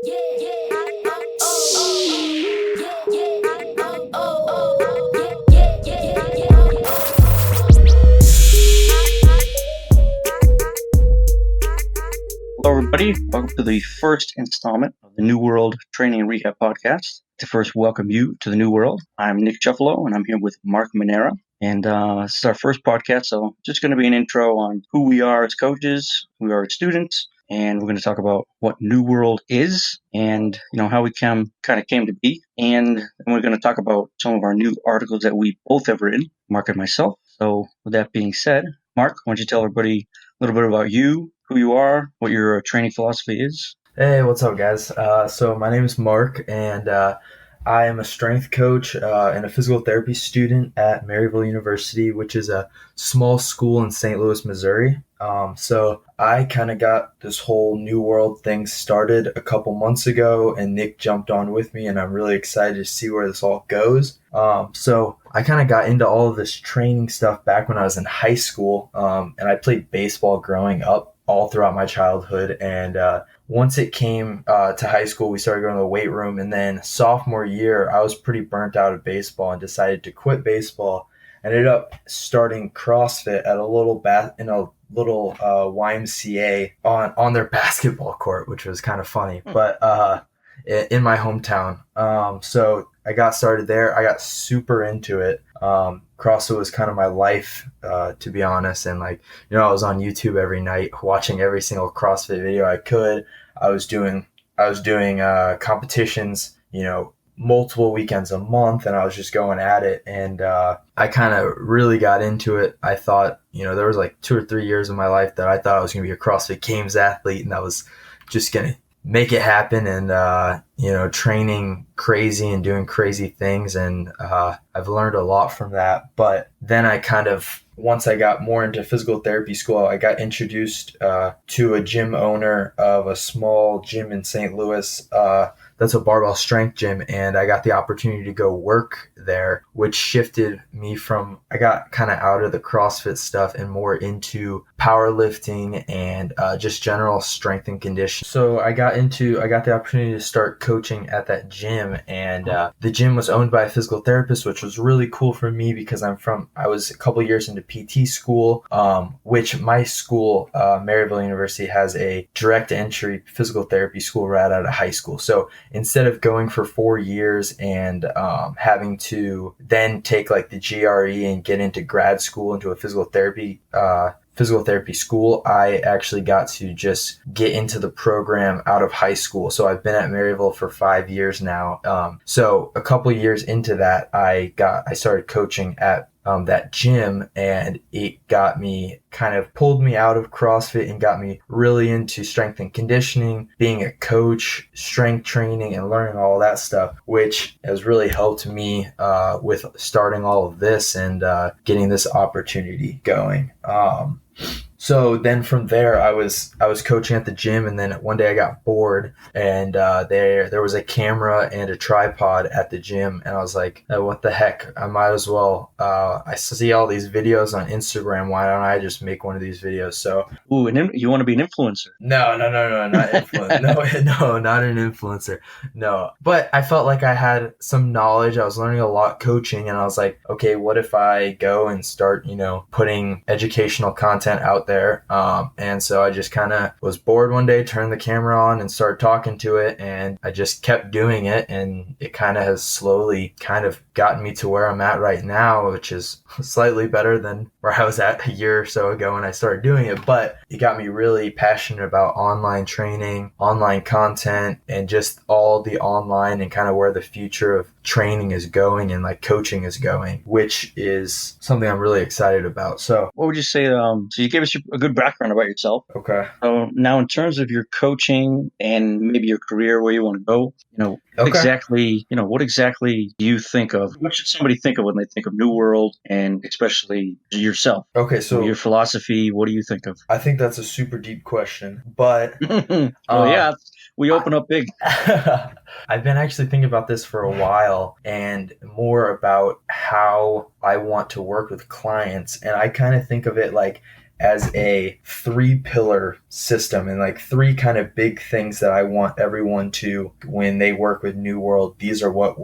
Hello, everybody. Welcome to the first installment of the New World Training and Rehab Podcast. To first welcome you to the New World, I'm Nick Chuffalo, and I'm here with Mark Manera. And this is our first podcast, so just going to be an intro on who we are as coaches, who we are as students, and we're going to talk about what New World is and how we kind of came to be. And then we're going to talk about some of our new articles that we both have written, Mark and myself. So with that being said, Mark, why don't you tell everybody a little bit about you, who you are, what your training philosophy is? Hey, what's up, guys? So my name is Mark, and I am a strength coach and a physical therapy student at Maryville University, which is a small school in St. Louis, Missouri. So I kind of got this whole New World thing started a couple months ago, and Nick jumped on with me, and I'm really excited to see where this all goes. So I kind of got into all of this training stuff back when I was in high school, and I played baseball growing up all throughout my childhood. And once it came to high school, we started going to the weight room. And then sophomore year, I was pretty burnt out of baseball and decided to quit baseball. I ended up starting CrossFit at a little YMCA on their basketball court, which was kind of funny, but in my hometown. So I got started there. I got super into it. CrossFit was kind of my life, to be honest. And I was on YouTube every night watching every single CrossFit video I could. I was doing competitions, multiple weekends a month, and I was just going at it. And I kind of really got into it. I thought, there was 2 or 3 years of my life that I thought I was going to be a CrossFit Games athlete, and I was just going to make it happen and, training crazy and doing crazy things. And I've learned a lot from that. But then once I got more into physical therapy school, I got introduced to a gym owner of a small gym in St. Louis. That's a barbell strength gym, and I got the opportunity to go work there, which shifted me I got kind of out of the CrossFit stuff and more into powerlifting and just general strength and conditioning. So I got the opportunity to start coaching at that gym, and the gym was owned by a physical therapist, which was really cool for me because I was a couple years into PT school, which my school, Maryville University, has a direct entry physical therapy school right out of high school. So instead of going for 4 years and having to then take the GRE and get into grad school into a physical therapy school, I actually got to just get into the program out of high school. So I've been at Maryville for 5 years now. So a couple years into that, I started coaching at that gym, and it pulled me out of CrossFit and got me really into strength and conditioning, being a coach, strength training, and learning all that stuff, which has really helped me with starting all of this and getting this opportunity going. So then from there, I was coaching at the gym, and then one day I got bored, and there was a camera and a tripod at the gym, and I was like, oh, what the heck? I might as well. I see all these videos on Instagram. Why don't I just make one of these videos? So, You want to be an influencer? No, not influencer. No, not an influencer. No, but I felt like I had some knowledge. I was learning a lot coaching, and I was like, okay, what if I go and start, putting educational content out there. And so I just kind of was bored one day, turned the camera on and started talking to it. And I just kept doing it. And it kind of has slowly kind of gotten me to where I'm at right now, which is slightly better than where I was at a year or so ago when I started doing it. But it got me really passionate about online training, online content, and just all the online and kind of where the future of training is going and coaching is going, which is something I'm really excited about. So what would you say? So you gave us a good background about yourself. Okay. So now in terms of your coaching and maybe your career, where you want to go, what exactly do you think of? What should somebody think of when they think of New World, and especially yourself? Okay, so your philosophy, what do you think of? I think that's a super deep question, but yeah, we open up big. I've been actually thinking about this for a while, and more about how I want to work with clients. And I kind of think of it like as a 3-pillar system, and like 3 kind of big things that I want everyone to, when they work with New World, these are what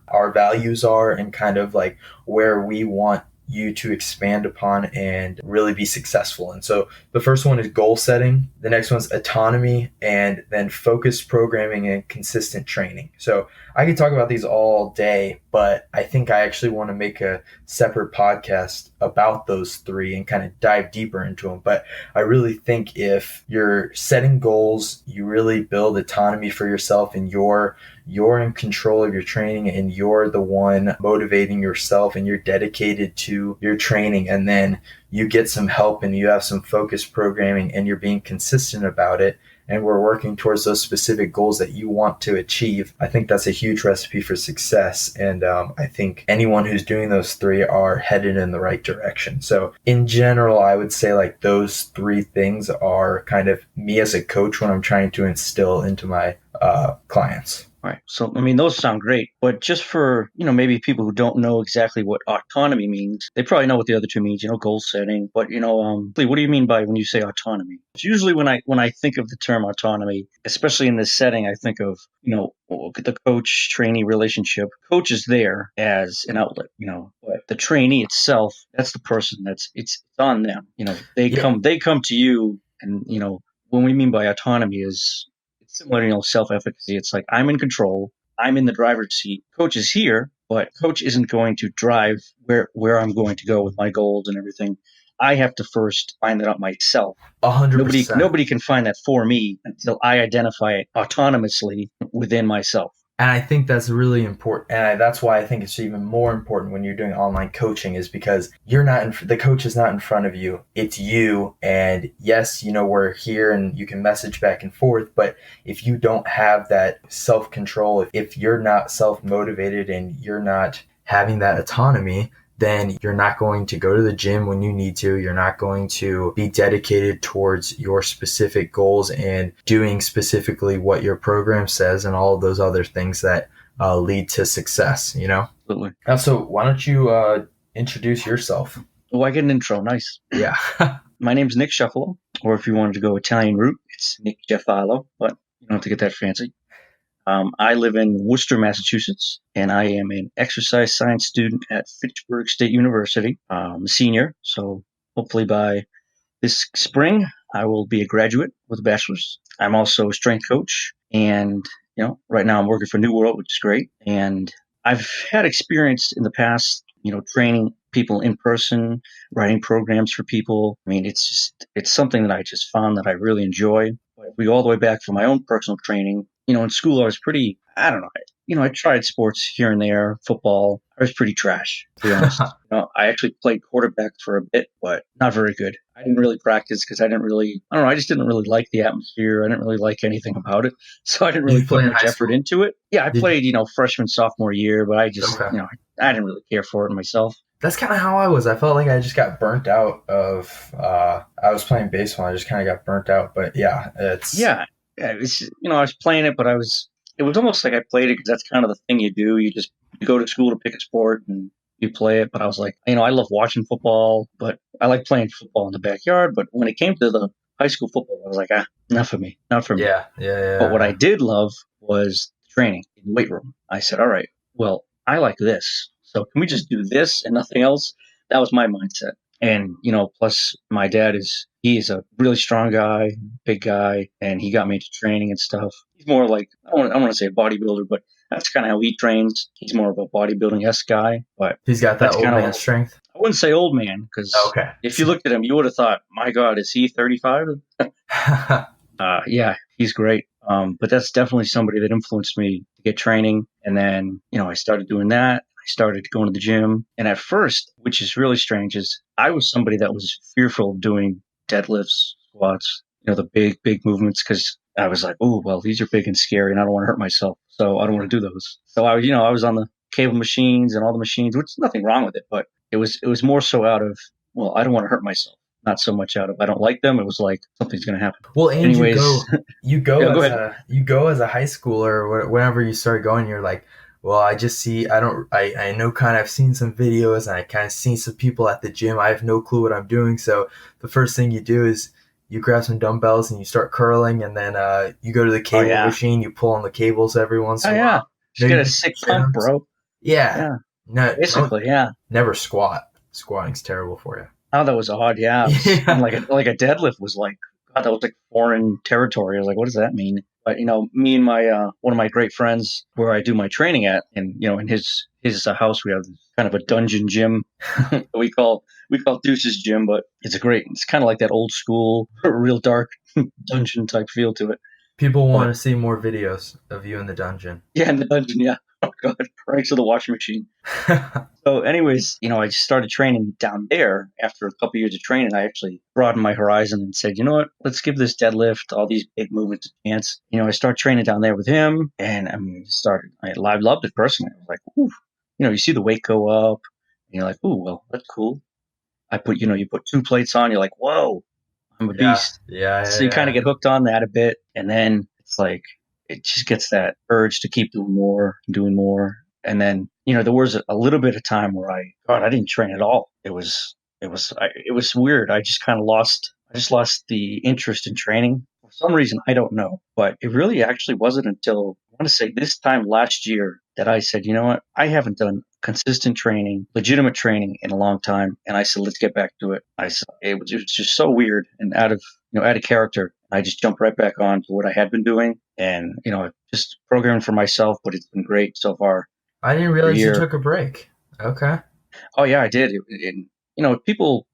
our values are, and kind of like where we want you to expand upon and really be successful. And so the first one is goal setting, the next one's autonomy, and then focused programming and consistent training. So I could talk about these all day, but I think I actually want to make a separate podcast about those 3 and kind of dive deeper into them. But I really think if you're setting goals, you really build autonomy for yourself, and you're in control of your training, and you're the one motivating yourself, and you're dedicated to your training, and then you get some help and you have some focused programming and you're being consistent about it, and we're working towards those specific goals that you want to achieve. I think that's a huge recipe for success. And I think anyone who's doing those 3 are headed in the right direction. So in general, I would say like those 3 things are kind of me as a coach when I'm trying to instill into my clients. Right. So, I mean, those sound great, but just for, maybe people who don't know exactly what autonomy means, they probably know what the other 2 means, goal setting. But, Lee, what do you mean by when you say autonomy? It's usually when I think of the term autonomy, especially in this setting, I think of, the coach-trainee relationship. Coach is there as an outlet, but the trainee itself, that's the person it's on them. They come to you, and, what we mean by autonomy is similar, self-efficacy. It's like I'm in control. I'm in the driver's seat. Coach is here, but coach isn't going to drive where I'm going to go with my goals and everything. I have to first find that out myself. 100%. Nobody can find that for me until I identify it autonomously within myself. And I think that's really important. And that's why I think it's even more important when you're doing online coaching, is because the coach is not in front of you. It's you. And yes, we're here and you can message back and forth. But if you don't have that self-control, if you're not self-motivated and you're not having that autonomy, then you're not going to go to the gym when you need to. You're not going to be dedicated towards your specific goals and doing specifically what your program says, and all of those other things that lead to success, Absolutely. So why don't you introduce yourself? Oh, I get an intro. Nice. Yeah. My name's Nick Shuffalo, or if you wanted to go Italian route, it's Nick Jeffalo, but you don't have to get that fancy. I live in Worcester, Massachusetts, and I am an exercise science student at Fitchburg State University. I'm a senior, so hopefully by this spring, I will be a graduate with a bachelor's. I'm also a strength coach, and right now I'm working for New World, which is great. And I've had experience in the past, training people in person, writing programs for people. I mean, it's something that I just found that I really enjoy. But if we go all the way back from my own personal training, in school I was pretty, I don't know, I tried sports here and there, football. I was pretty trash, to be honest. I actually played quarterback for a bit, but not very good. I didn't really practice because I just didn't really like the atmosphere. I didn't really like anything about it. So I didn't really put much effort into it. Yeah, I played, freshman, sophomore year, but I just, I didn't really care for it myself. That's kind of how I was. I felt like I just got burnt out of, I was playing baseball. I just kind of got burnt out, but yeah, it's. Yeah, it's, I was playing it, but it was almost like I played it because that's kind of the thing you do. You go to school to pick a sport and you play it. But I was like, I love watching football, but I like playing football in the backyard. But when it came to the high school football, I was like, not for me. Yeah. But what I did love was training in the weight room. I said, all right, well, I like this. So can we just do this and nothing else? That was my mindset. And, plus my dad he is a really strong guy, big guy, and he got me into training and stuff. He's more like, I want to say a bodybuilder, but that's kind of how he trains. He's more of a bodybuilding-esque guy, but he's got that old man strength. I wouldn't say old man, because if you looked at him, you would have thought, my God, is he 35? Yeah, he's great. But that's definitely somebody that influenced me to get training. And then, I started doing that. I started going to the gym. And at first, which is really strange, is I was somebody that was fearful of doing deadlifts, squats, the big, big movements, because I was like, oh, well, these are big and scary and I don't want to hurt myself. So I don't want to do those. So I was on the cable machines and all the machines, which is nothing wrong with it, but it was more so out of, well, I don't want to hurt myself. Not so much out of I don't like them. It was like something's going to happen. Well, and anyways, you go as a high schooler, whenever you start going, you're like, Well, I just see, I know kind of, I've seen some videos and I kind of seen some people at the gym. I have no clue what I'm doing. So the first thing you do is you grab some dumbbells and you start curling, and then you go to the Oh cable yeah. machine, you pull on the cables every once Oh in a yeah. while. Just Maybe get you a do some sick chin pump, ups. bro. Yeah. Yeah. No, don't Basically, yeah. never squat. Squatting's terrible for Oh, that was odd. Yeah, it you. was, and Yeah. like a deadlift was like, God, that was like foreign territory. I was like, what does that mean? But me and my one of my great friends where I do my training at, and in his house we have kind of a dungeon gym. we call Deuce's gym, but it's kind of like that old school, real dark dungeon type feel to it. People But want to see more videos of you in the dungeon. yeah, in the dungeon, yeah. Oh God, right to the washing machine. So, anyways, I just started training down there after a couple years of training. I actually broadened my horizon and said, you know what, let's give this deadlift, all these big movements a chance. I started training down there with him, and I mean, I loved it personally. I was like, ooh, you see the weight go up, and you're like, ooh, well, that's cool. You put two plates on, you're like, whoa, I'm a Yeah, beast. yeah, yeah, So you kind of yeah. get hooked on that a bit, and then it's like it just gets that urge to keep doing more. And then there was a little bit of time where I didn't train at all. It was weird. I just lost the interest in training for some reason. I don't know, but it really actually wasn't until I want to say this time last year that I said, you know what, I haven't done consistent training, legitimate training in a long time, and I said, let's get back to it. I said it was just so weird and out of character. I just jumped right back on to what I had been doing, and just programmed for myself. But it's been great so far I didn't for a realize you year. took a break. Okay. Oh yeah, I did. People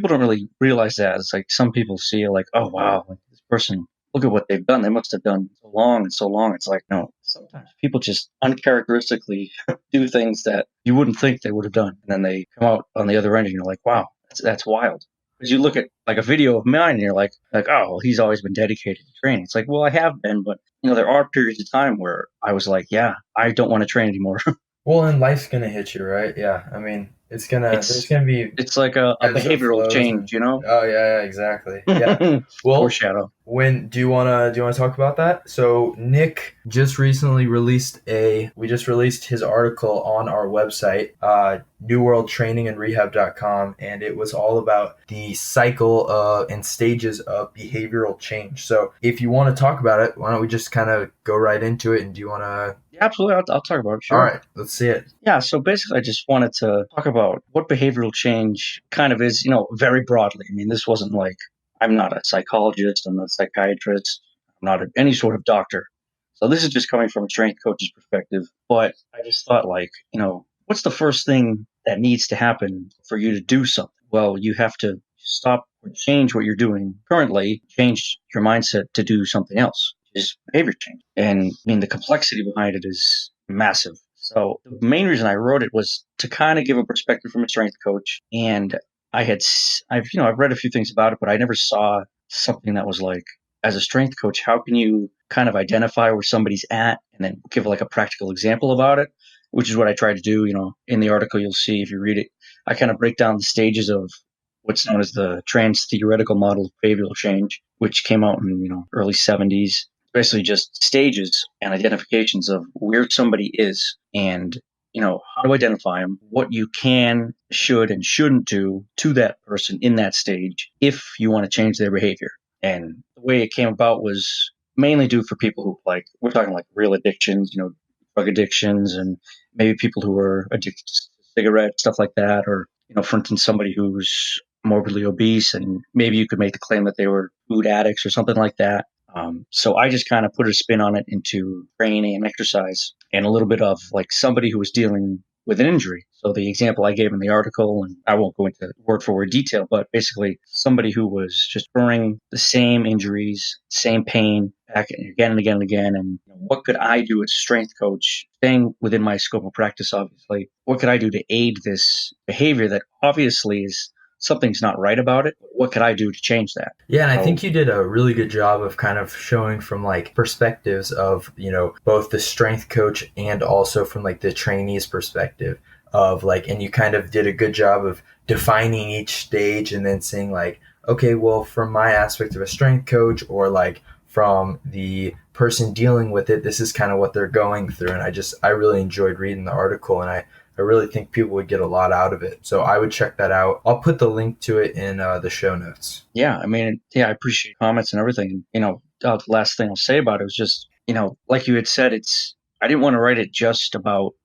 don't really realize that. It's like some people see it like, oh wow, like this person, look at what they've done. They must have done so long and so long. It's like, no, sometimes people just uncharacteristically do things that you wouldn't think they would have done, and then they come out on the other end, and you're like, wow, that's wild. Because you look at like a video of mine, and you're like, oh, well, he's always been dedicated to training. It's like, well, I have been, but there are periods of time where I was like, yeah, I don't want to train anymore. Well, and life's gonna hit you, right? Yeah. I mean, there's it's gonna be it's like a ebbs and behavioral flows, change, and oh yeah, yeah, exactly. Yeah. Well, Foreshadow. when do you wanna talk about that? So Nick just recently released we just released his article on our website, newworldtrainingandrehab.com, and it was all about the cycle and stages of behavioral change. So if you want to talk about it, why don't we just kind of go right into it? And do you want to? Yeah, absolutely. I'll talk about it. All Sure. right, let's see it. Yeah. So basically, I just wanted to talk about what behavioral change kind of is, very broadly. I mean, this wasn't like I'm not a psychologist, I'm not a psychiatrist, I'm not any sort of doctor. So this is just coming from a strength coach's perspective. But I just thought, like, what's the first thing that needs to happen for you to do something? Well, you have to stop or change what you're doing currently, change your mindset to do something else, which is behavior change. And I mean, the complexity behind it is massive. So the main reason I wrote it was to kind of give a perspective from a strength coach. And I've read a few things about it, but I never saw something that was like, as a strength coach, how can you kind of identify where somebody's at and then give like a practical example about it, which is what I try to do. In the article, you'll see if you read it, I kind of break down the stages of what's known as the trans theoretical model of behavioral change, which came out in early 70s. Basically, just stages and identifications of where somebody is, and how to identify them, what you can, should, and shouldn't do to that person in that stage if you want to change their behavior. And the way it came about was mainly due for people who, like, we're talking like real addictions, drug addictions, and maybe people who are addicted to cigarettes, stuff like that, or for instance, somebody who's morbidly obese, and maybe you could make the claim that they were food addicts or something like that. So I just kind of put a spin on it into training and exercise, and a little bit of like somebody who was dealing with an injury. So the example I gave in the article, and I won't go into word for word detail, but basically somebody who was just referring the same injuries, same pain back again and again and again. And what could I do as a strength coach, staying within my scope of practice, obviously, what could I do to aid this behavior that obviously is something's not right about it? What could I do to change that? Yeah, and I So think you did a really good job of kind of showing from like perspectives of, both the strength coach and also from like the trainee's perspective of like, and you kind of did a good job of defining each stage and then saying like, okay, well, from my aspect of a strength coach or like from the person dealing with it. This is kind of what they're going through. And I really enjoyed reading the article, and I really think people would get a lot out of it. So I would check that out. I'll put the link to it in the show notes. Yeah, I mean, yeah, I appreciate comments and everything. The last thing I'll say about it was just, like you had said, I didn't want to write it just about,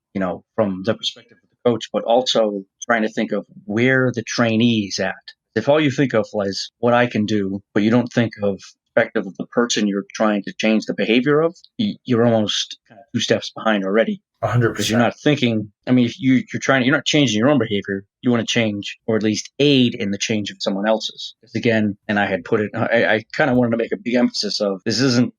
from the perspective of the coach, but also trying to think of where the trainee's at. If all you think of is what I can do, but you don't think of the perspective of the person you're trying to change the behavior of, you're almost kind of two steps behind already. 100%. Because you're not thinking. I mean, if you're not changing your own behavior. You want to change, or at least aid in the change of someone else's. Because again, and I had put it. I kind of wanted to make a big emphasis of this isn't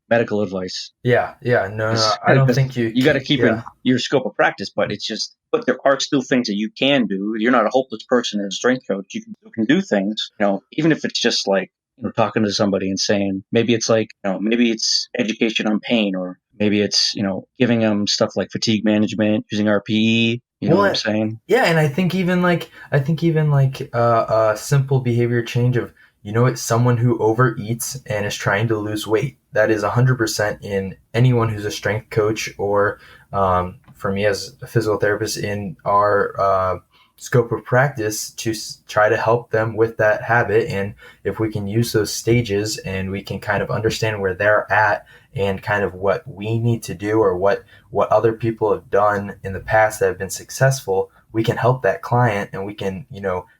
medical advice. Yeah. No. I don't think you got to keep in your scope of practice, but it's just. But there are still things that you can do. You're not a hopeless person as a strength coach. You can do things. Even if it's just like talking to somebody and saying maybe it's like maybe it's education on pain, or maybe it's giving them stuff like fatigue management using RPE. You know what I'm saying? Yeah, and I think even like simple behavior change of it's someone who overeats and is trying to lose weight. That is 100% in anyone who's a strength coach, or for me as a physical therapist in our scope of practice, to try to help them with that habit. And if we can use those stages and we can kind of understand where they're at and kind of what we need to do, or what other people have done in the past that have been successful, we can help that client, and we can,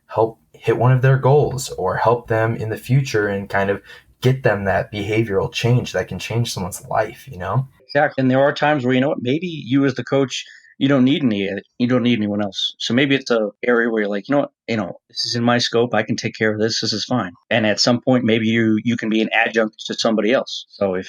help hit one of their goals or help them in the future and kind of get them that behavioral change that can change someone's life, Exactly. And there are times where, maybe you as the coach, you don't need anyone else. So maybe it's a area where you're like, this is in my scope. I can take care of this. This is fine. And at some point, maybe you can be an adjunct to somebody else. So if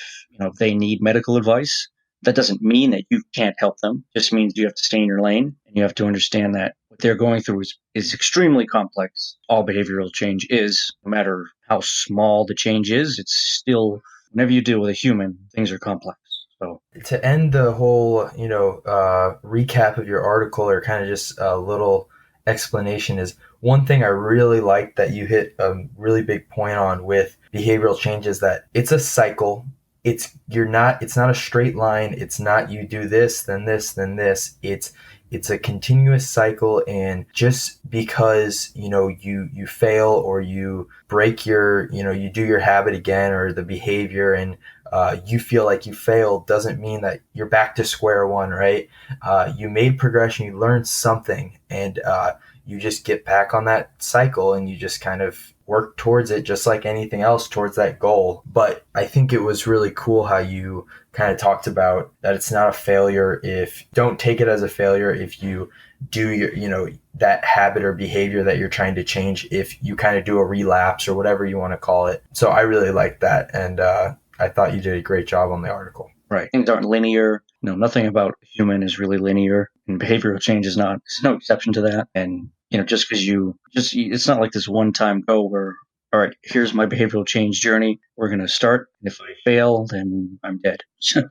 they need medical advice, that doesn't mean that you can't help them. It just means you have to stay in your lane, and you have to understand that what they're going through is extremely complex. All behavioral change is, no matter how small the change is, it's still, whenever you deal with a human, things are complex. So to end the whole, recap of your article, or kind of just a little explanation, is one thing I really like that you hit a really big point on with behavioral changes, that it's a cycle. It's not a straight line. It's not you do this, then this, then this. It's a continuous cycle, and just because you fail, or you break your you do your habit again, or the behavior, and you feel like you failed, doesn't mean that you're back to square one, right? You made progression, you learned something, and you just get back on that cycle, and you just kind of work towards it, just like anything else, towards that goal. But I think it was really cool how you kind of talked about that it's not a failure. Don't take it as a failure if you do your, that habit or behavior that you're trying to change, if you kind of do a relapse or whatever you want to call it. So I really liked that. And I thought you did a great job on the article. Right. Things aren't linear. Nothing about a human is really linear, and behavioral change is not. It's no exception to that. And just because it's not like this one-time go where, all right, here's my behavioral change journey. We're going to start. And if I fail, then I'm dead. I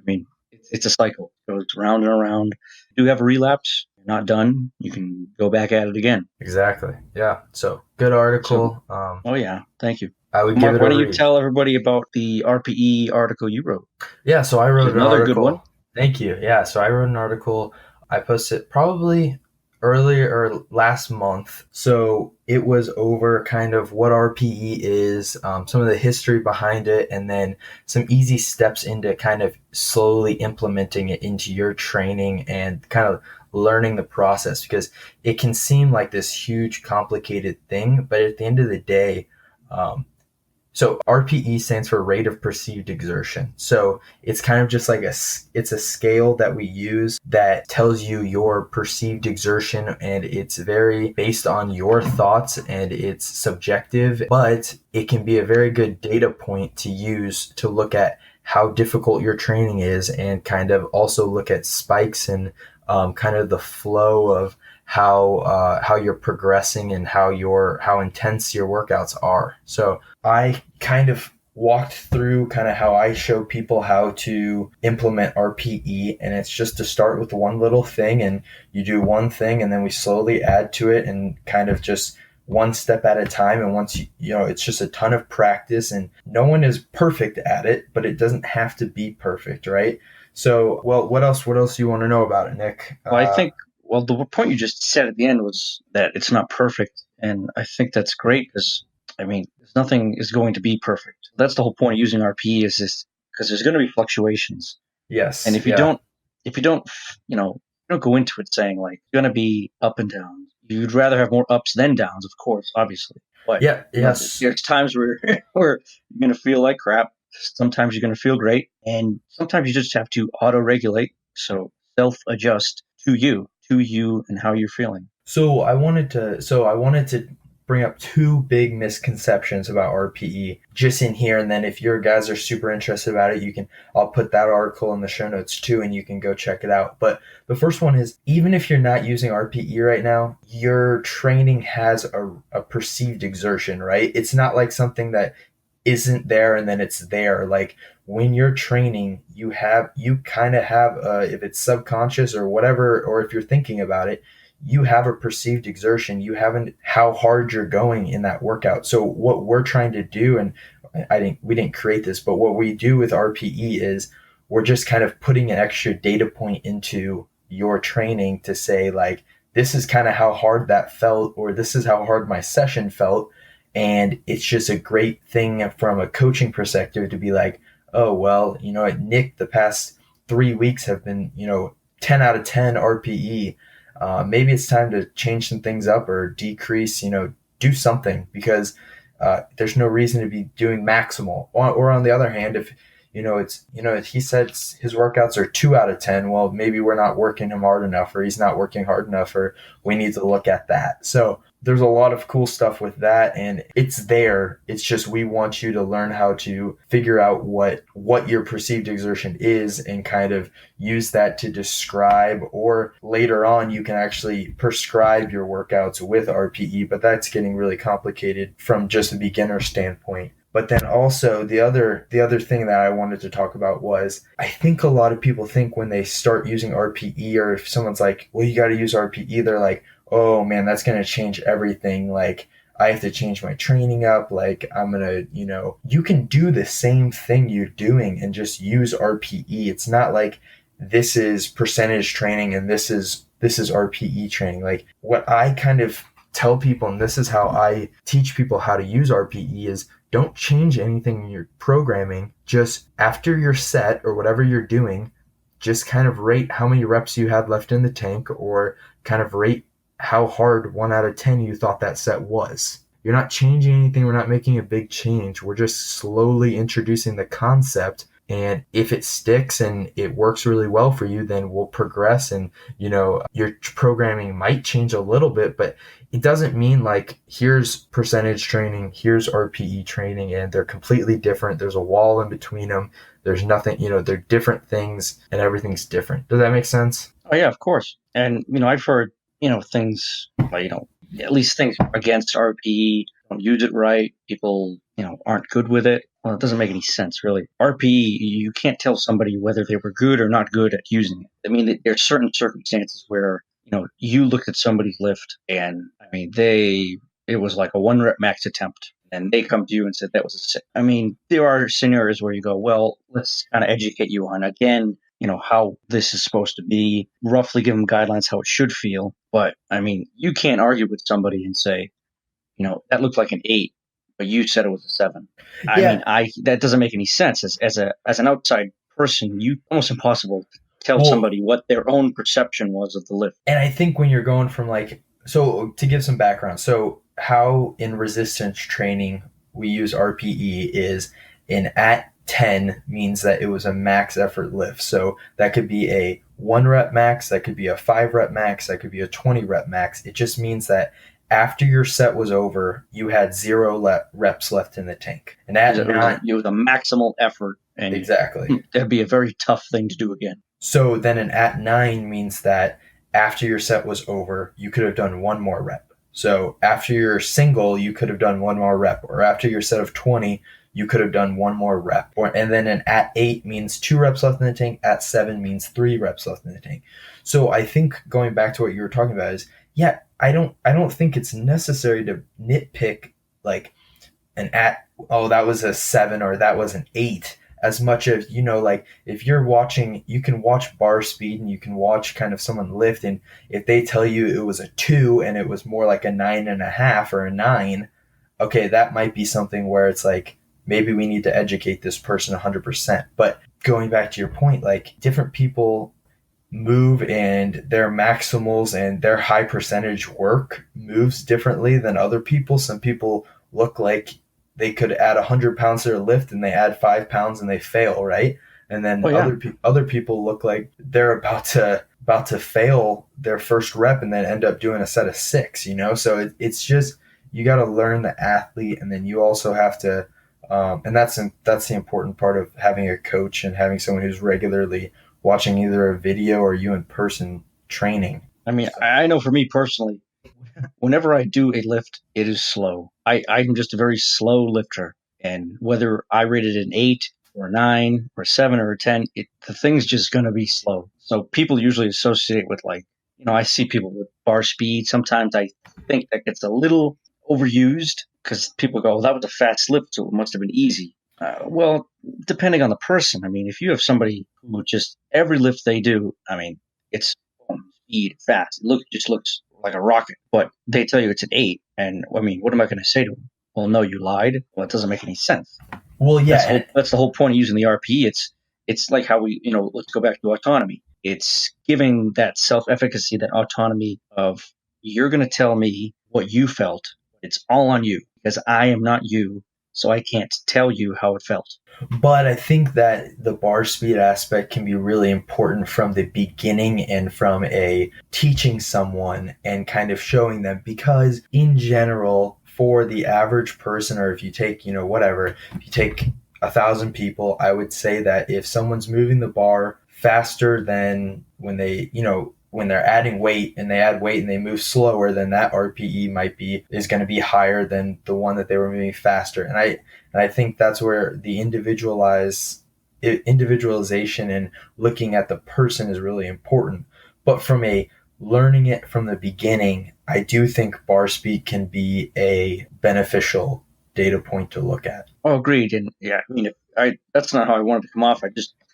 mean, it's a cycle. It goes round and around. If you have a relapse, you're not done. You can go back at it again. Exactly. Yeah. So good article. Oh yeah. Thank you. I would Mark, give it why a don't you read. tell everybody about the RPE article you wrote? Yeah, so I wrote Another article. Good one. Thank you. Yeah, so I wrote an article. I posted probably earlier or last month. So it was over kind of what RPE is, some of the history behind it, and then some easy steps into kind of slowly implementing it into your training and kind of learning the process, because it can seem like this huge, complicated thing, but at the end of the day, so RPE stands for rate of perceived exertion. So it's kind of just like it's a scale that we use that tells you your perceived exertion, and it's very based on your thoughts, and it's subjective, but it can be a very good data point to use to look at how difficult your training is, and kind of also look at spikes and kind of the flow of how you're progressing and how intense your workouts are. So I kind of walked through kind of how I show people how to implement RPE, and it's just to start with one little thing, and you do one thing, and then we slowly add to it, and kind of just one step at a time. And once it's just a ton of practice, and no one is perfect at it, but it doesn't have to be perfect, right? So, well, what else do you want to know about it, Nick? Well, I think, well, the point you just said at the end was that it's not perfect. And I think that's great because, I mean, nothing is going to be perfect. That's the whole point of using RPE is this, because there's going to be fluctuations. And Yes. if you don't, if you don't, you know, don't go into it saying like, it's going to be up and down. You'd rather have more ups than downs, of course, obviously. But Yeah. you know, Yes. there's times where where you're going to feel like crap. Sometimes you're going to feel great, and sometimes you just have to auto-regulate. So self-adjust to you, and how you're feeling. So I wanted to bring up two big misconceptions about RPE just in here, and then if your guys are super interested about it, I'll put that article in the show notes too, and you can go check it out. But the first one is, even if you're not using RPE right now, your training has a perceived exertion, right? It's not like something that isn't there and then it's there. Like when you're training, you kind of have, if it's subconscious or whatever, or if you're thinking about it, you have a perceived exertion. You haven't how hard you're going in that workout. So what we're trying to do, and we didn't create this, but what we do with RPE is we're just kind of putting an extra data point into your training to say, like, this is kind of how hard that felt, or this is how hard my session felt. And it's just a great thing from a coaching perspective to be like, oh, well, Nick, the past 3 weeks have been, 10 out of 10 RPE. Maybe it's time to change some things up or decrease, do something, because there's no reason to be doing maximal. Or on the other hand, if, he said his workouts are 2 out of 10, well, maybe we're not working him hard enough, or he's not working hard enough, or we need to look at that. So there's a lot of cool stuff with that, and it's there. It's just we want you to learn how to figure out what your perceived exertion is and kind of use that to describe, or later on you can actually prescribe your workouts with RPE, but that's getting really complicated from just a beginner standpoint. But then also the other thing that I wanted to talk about was, I think a lot of people think when they start using RPE, or if someone's like, well, you got to use RPE, they're like, oh man, that's going to change everything. Like, I have to change my training up. Like, I'm going to, you can do the same thing you're doing and just use RPE. It's not like this is percentage training and this is RPE training. Like, what I kind of tell people, and this is how I teach people how to use RPE, is don't change anything in your programming. Just after your set or whatever you're doing, just kind of rate how many reps you had left in the tank, or kind of rate how hard 1 out of 10 you thought that set was. You're not changing anything. We're not making a big change. We're just slowly introducing the concept. And if it sticks and it works really well for you, then we'll progress. And, your programming might change a little bit, but it doesn't mean like, here's percentage training, here's RPE training, and they're completely different. There's a wall in between them. There's nothing, they're different things, and everything's different. Does that make sense? Oh yeah, of course. And I've heard things like, at least things against RPE. Don't use it right. People aren't good with it. Well, it doesn't make any sense, really. RPE, you can't tell somebody whether they were good or not good at using it. I mean, there's certain circumstances where you looked at somebody's lift, and I mean, it was like a 1 rep max attempt, and they come to you and said that was a 6. I mean, there are scenarios where you go, well, let's kind of educate you on, again, how this is supposed to be, roughly give them guidelines how it should feel. But I mean, you can't argue with somebody and say, that looked like an 8, but you said it was a 7. I Yeah. mean, that doesn't make any sense. As an outside person, almost impossible to tell Well, somebody what their own perception was of the lift. and I think when you're going from like, so to give some background, so how in resistance training we use RPE is, in at 10 means that it was a max effort lift. So that could be a 1 rep max, that could be a 5 rep max, that could be a 20 rep max. It just means that after your set was over, you had 0 reps left in the tank. And it was a maximal effort. And exactly. That'd be a very tough thing to do again. So then an at 9 means that after your set was over, you could have done 1 more rep. So after your single, you could have done 1 more rep, or after your set of 20, you could have done 1 more rep. And then an at 8 means 2 reps left in the tank. At 7 means 3 reps left in the tank. So I think going back to what you were talking about is, yeah, I don't think it's necessary to nitpick like that was a 7 or that was an 8, as much as, like if you're watching, you can watch bar speed and you can watch kind of someone lift, and if they tell you it was a 2 and it was more like a 9.5 or a 9, okay, that might be something where it's like maybe we need to educate this person 100%. But going back to your point, like different people move and their maximals and their high percentage work moves differently than other people. Some people look like they could add 100 pounds to their lift and they add 5 pounds and they fail, right? And then Oh yeah. other people look like they're about to fail their first rep and then end up doing a set of 6. So it's just, you got to learn the athlete, and then you also have to and that's the important part of having a coach and having someone who's regularly watching either a video or you in person training. I mean, I know for me personally, whenever I do a lift, it is slow. I'm just a very slow lifter. And whether I rate it an 8 or a 9 or a 7 or a 10, the thing's just going to be slow. So people usually associate with like, I see people with bar speed. Sometimes I think that gets a little overused because people go, well, that was a fast lift, so it must have been easy. Well, depending on the person. I mean, if you have somebody who just every lift they do, I mean, it's speed fast. Just looks like a rocket. But they tell you it's an 8, and I mean, what am I going to say to them? Well, no, you lied. Well, it doesn't make any sense. Well, yeah, That's the whole point of using the RPE. It's like how we, let's go back to autonomy. It's giving that self-efficacy, that autonomy of you're going to tell me what you felt. It's all on you because I am not you, so I can't tell you how it felt. but I think that the bar speed aspect can be really important from the beginning and from a teaching someone and kind of showing them, because in general, for the average person, or if you take, whatever, if you take 1,000 people, I would say that if someone's moving the bar faster than when they're adding weight and they add weight and they move slower, then that RPE is going to be higher than the one that they were moving faster. And I think that's where the individualization and looking at the person is really important. But from a learning it from the beginning, I do think bar speed can be a beneficial data point to look at. Oh, agreed. And yeah, I mean, that's not how I wanted to come off.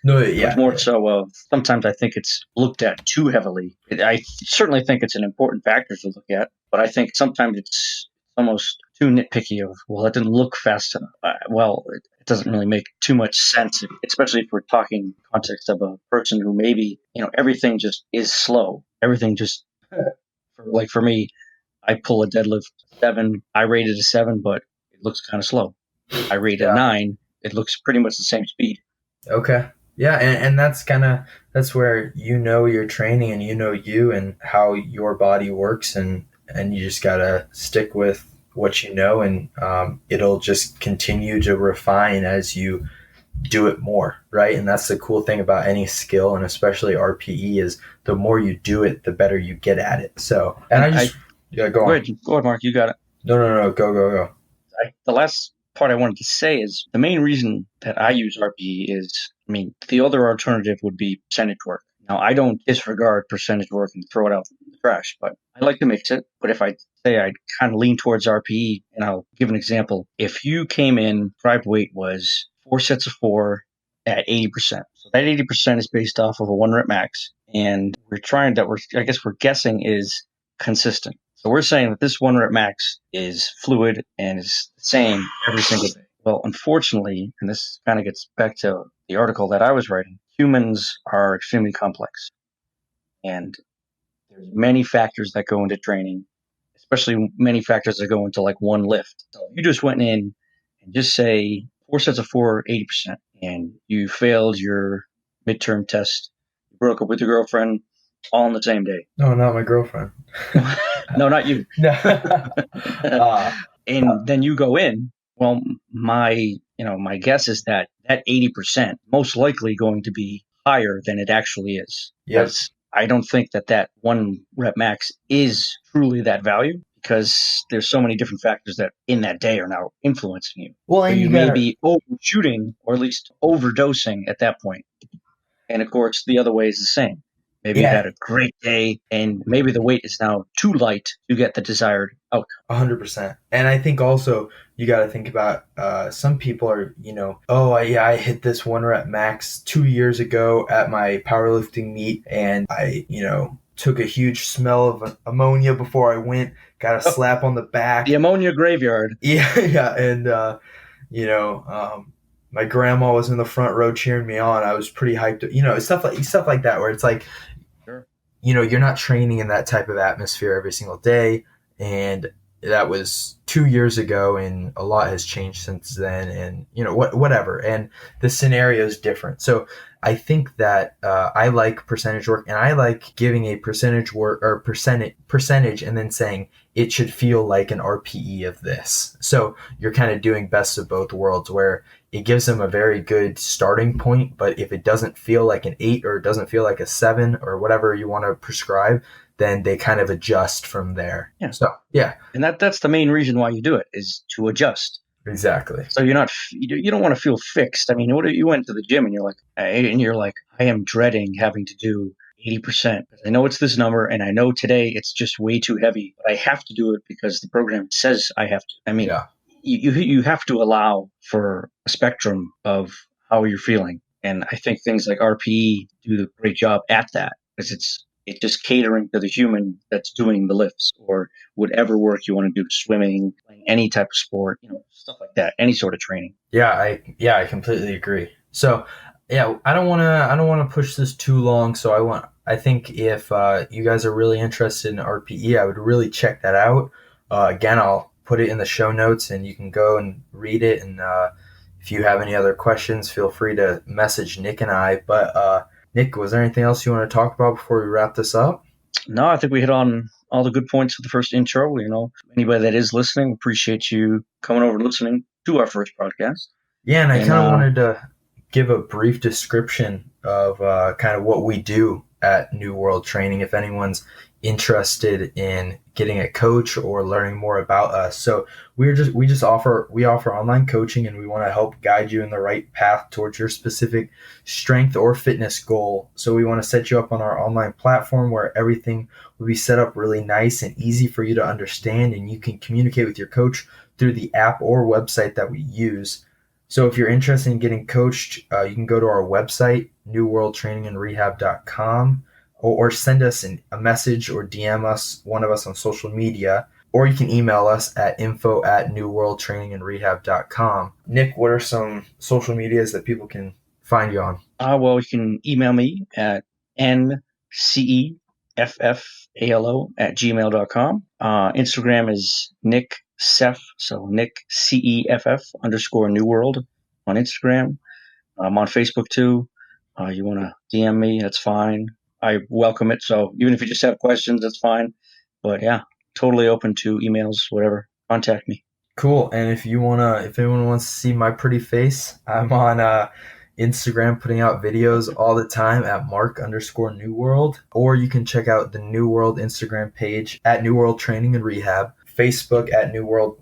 No, It was yeah, more yeah. so of sometimes I think it's looked at too heavily. I certainly think it's an important factor to look at, but I think sometimes it's almost too nitpicky of, well, that didn't look fast enough. Well, it doesn't really make too much sense, especially if we're talking context of a person who maybe, everything just is slow. Everything just, like for me, I pull a deadlift 7. I rate it a 7, but it looks kind of slow. I rate it a Yeah. 9. It looks pretty much the same speed. Okay. Yeah, and that's where your training and you and how your body works, and you just gotta stick with what you know, and it'll just continue to refine as you do it more, right? And that's the cool thing about any skill, and especially RPE, is the more you do it, the better you get at it. So, and And I just yeah, go on. go ahead, Mark. You got it. No, go. The last part I wanted to say is the main reason that I use RPE is, I mean, the other alternative would be percentage work. Now, I don't disregard percentage work and throw it out in the trash, but I like to mix it. But if I say I'd kind of lean towards RPE, and I'll give an example. If you came in, tribe weight was 4 sets of 4 at 80%. So that 80% is based off of a 1 rep max. And I guess we're guessing is consistent. So we're saying that this 1 rep max is fluid and is the same every single day. Well, unfortunately, and this kind of gets back to the article that I was writing, humans are extremely complex. And there's many factors that go into training, especially many factors that go into like one lift. So if you just went in and just say 4 sets of 4, 80%, and you failed your midterm test, you broke up with your girlfriend all on the same day. No, not my girlfriend. No, not you. No. And then you go in. Well, my guess is that 80% most likely going to be higher than it actually is. Yes. I don't think that 1 rep max is truly that value, because there's so many different factors that in that day are now influencing you. Well, So and you you may gotta be overshooting or at least overdosing at that point. And of course, the other way is the same. Maybe you Yeah, had a great day, and maybe the weight is now too light to get the desired outcome. 100%. And I think also you got to think about some people are, oh, yeah, I hit this 1 rep max 2 years ago at my powerlifting meet, and I, took a huge smell of ammonia before I went, got a Oh, slap on the the back. ammonia graveyard. Yeah, yeah. And, my grandma was in the front row cheering me on. I was pretty hyped, stuff like that, where it's like, Sure. you're not training in that type of atmosphere every single day. And that was 2 years ago, and a lot has changed since then. And, whatever. And the scenario is different. So I think that I like percentage work, and I like giving a percentage work or percentage and then saying it should feel like an RPE of this. So you're kind of doing best of both worlds, where it gives them a very good starting point. But if it doesn't feel like an 8 or it doesn't feel like a 7 or whatever you want to prescribe, then they kind of adjust from there. Yeah. So, yeah, And that's the main reason why you do it, is to adjust. exactly. So you're not, you don't want to feel fixed. I mean, what if you went to the gym and you're like, I am dreading having to do 80%. I know it's this number, and I know today it's just way too heavy, but I have to do it because the program says I have to. I mean, Yeah. you have to allow for a spectrum of how you're feeling. And I think things like RPE do a great job at that, because it's just catering to the human that's doing the lifts, or whatever work you want to do, swimming, playing any type of sport, stuff like that, any sort of training. I completely agree. So, yeah, I don't want to push this too long. So I think if you guys are really interested in RPE, I would really check that out. Again, I'll put it in the show notes, and you can go and read it. And if you have any other questions, feel free to message Nick and I. But Nick, was there anything else you want to talk about before we wrap this up? No, I think we hit on all the good points of the first intro. Anybody that is listening, appreciate you coming over and listening to our first podcast. Yeah, and I And kind of wanted to give a brief description of kind of what we do at New World Training, if anyone's interested in getting a coach or learning more about us. So we offer online coaching, and we want to help guide you in the right path towards your specific strength or fitness goal. So we want to set you up on our online platform where everything will be set up really nice and easy for you to understand, and you can communicate with your coach through the app or website that we use. So if you're interested in getting coached, you can go to our website, newworldtrainingandrehab.com, or send us a message or DM us, one of us on social media, or you can email us at info@newworldtrainingandrehab.com. Nick, what are some social medias that people can find you on? well, you can email me at nceeffalo@gmail.com. Instagram is Nick Ceff, so Nick CEFF _New World on Instagram. I'm on Facebook too. You want to DM me, that's fine. I welcome it. So even if you just have questions, that's fine. But yeah, totally open to emails, whatever. Contact me. Cool. And if anyone wants to see my pretty face, I'm on Instagram putting out videos all the time at Mark _New World. Or you can check out the New World Instagram page at New World Training and Rehab, Facebook at New World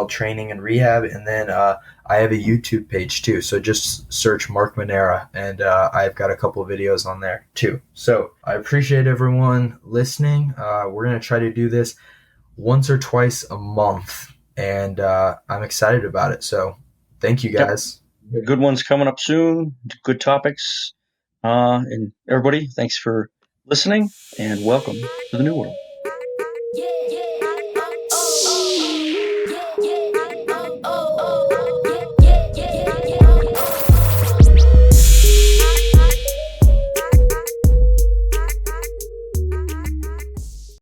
Training and Rehab, and then I have a YouTube page too. So just search Mark Manera, and I've got a couple of videos on there too. So I appreciate everyone listening. We're gonna try to do this once or twice a month, and I'm excited about it. So thank you guys. Yep. Good ones coming up soon. Good topics. And everybody, thanks for listening, and welcome to the New World.